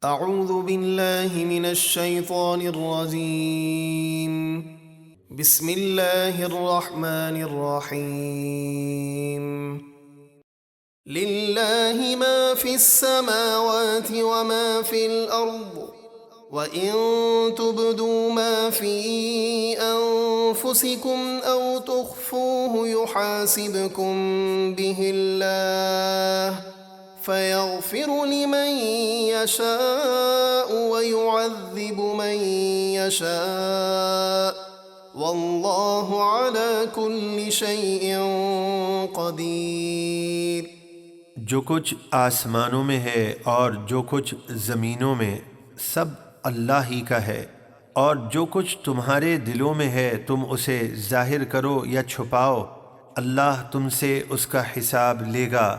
अऊज़ु बिल्लाहि मिनश शैतानिर रजीम। बिस्मिल्लाहिर रहमानिर रहीम। लिल्लाहि मा फिस समावाति व मा फिल अर्द व इन तुब्दू मा फी अनफुसिकुम औ तुख्फूहु युहासिबकुम बिहिल्लाह फ़यग़फ़िरु लिमन यशाअ व युअज़्ज़िबु मन यशाअ वल्लाहु अला कुल्लि शैइन क़दीर। जो कुछ आसमानों में है और जो कुछ ज़मीनों में, सब अल्लाह ही का है। और जो कुछ तुम्हारे दिलों में है तुम उसे ज़ाहिर करो या छुपाओ, अल्लाह तुमसे उसका हिसाब लेगा।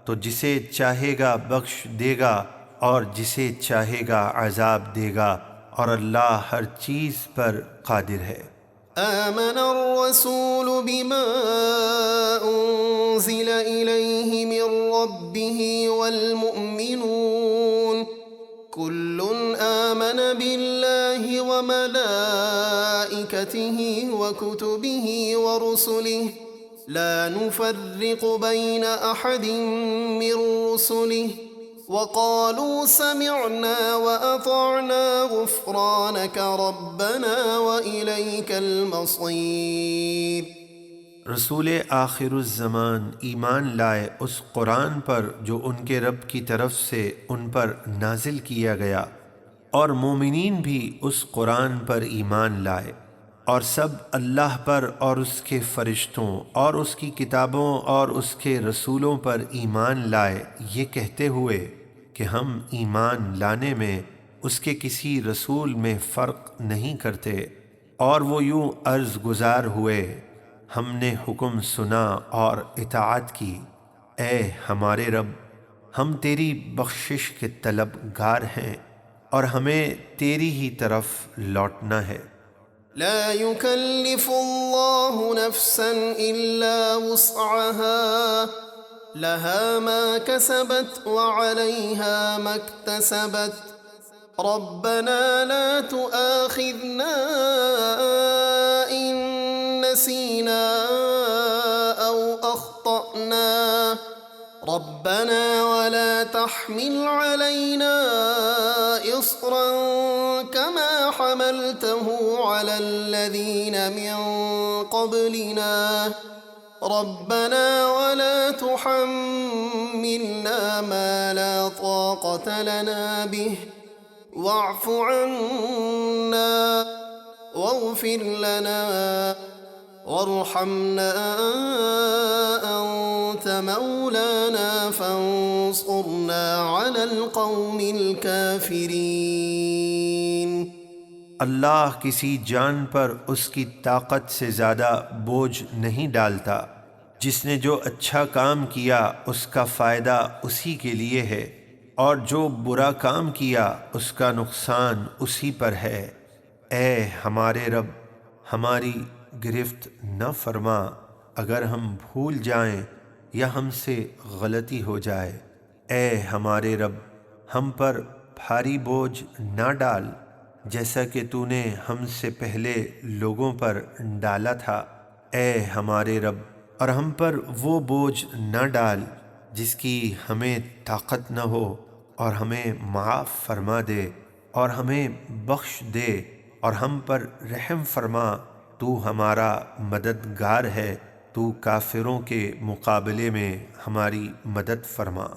तो जिसे चाहेगा बख्श देगा और जिसे चाहेगा अज़ाब देगा, और अल्लाह हर चीज़ पर क़ादिर है। आमनर रसूल बिमा उन्ज़िल इलैहि मिर रब्बिही वल मुअमिनून कुल्लुन आमन बिल्लाहि व मलाइकतिही व कुतुबिही व रुसुलिही ला नुफ़र्रिक़ु बैन अहदिन मिर रुसुलिही वक़ालू समिअना व अतअना गुफ़्रानक रब्बना व इलैकल मसीर। रसूल आखिरुज़्ज़मान ईमान लाए उस कुरान पर जो उनके रब की तरफ से उन पर नाजिल किया गया, और मोमिनीन भी उस कुरान पर ईमान लाए, और सब अल्लाह पर और उसके फ़रिश्तों और उसकी किताबों और उसके रसूलों पर ईमान लाए, ये कहते हुए कि हम ईमान लाने में उसके किसी रसूल में फ़र्क नहीं करते। और वो यूँ अर्ज़ गुज़ार हुए, हमने हुक्म सुना और इताअत की। ए हमारे रब, हम तेरी बख्शिश के तलबगार हैं और हमें तेरी ही तरफ लौटना है। ला युकल्लिफुल्लाहु नफ्सन इल्ला वुस्अहा लहा मा कसबत व अलैहा मक्तसबत रब्बना ला तुआखिज़ना इन नसीना औ अख्तअना रब्बना वला तहमिल अलैना इस्रन कमा हमलतहु अलल लज़ीना मिन क़ब्लिना रब्बना वला तुहम्मिलना मा ला ताक़त लना बिहि वअफ़ु अन्ना वग़फ़िर लना वरहमना अंत मौलाना फंसुरना अलल क़ौमिल काफ़िरीन। अल्लाह किसी जान पर उसकी ताकत से ज़्यादा बोझ नहीं डालता। जिसने जो अच्छा काम किया उसका फ़ायदा उसी के लिए है, और जो बुरा काम किया उसका नुकसान उसी पर है। ए हमारे रब, हमारी गिरफ्त न फरमा अगर हम भूल जाएं या हमसे गलती हो जाए। ए हमारे रब, हम पर भारी बोझ न डाल जैसा कि तूने हमसे पहले लोगों पर डाला था। ए हमारे रब, और हम पर वो बोझ न डाल जिसकी हमें ताकत न हो, और हमें माफ़ फरमा दे और हमें बख्श दे और हम पर रहम फरमा। तू हमारा मददगार है, तू काफिरों के मुकाबले में हमारी मदद फरमा।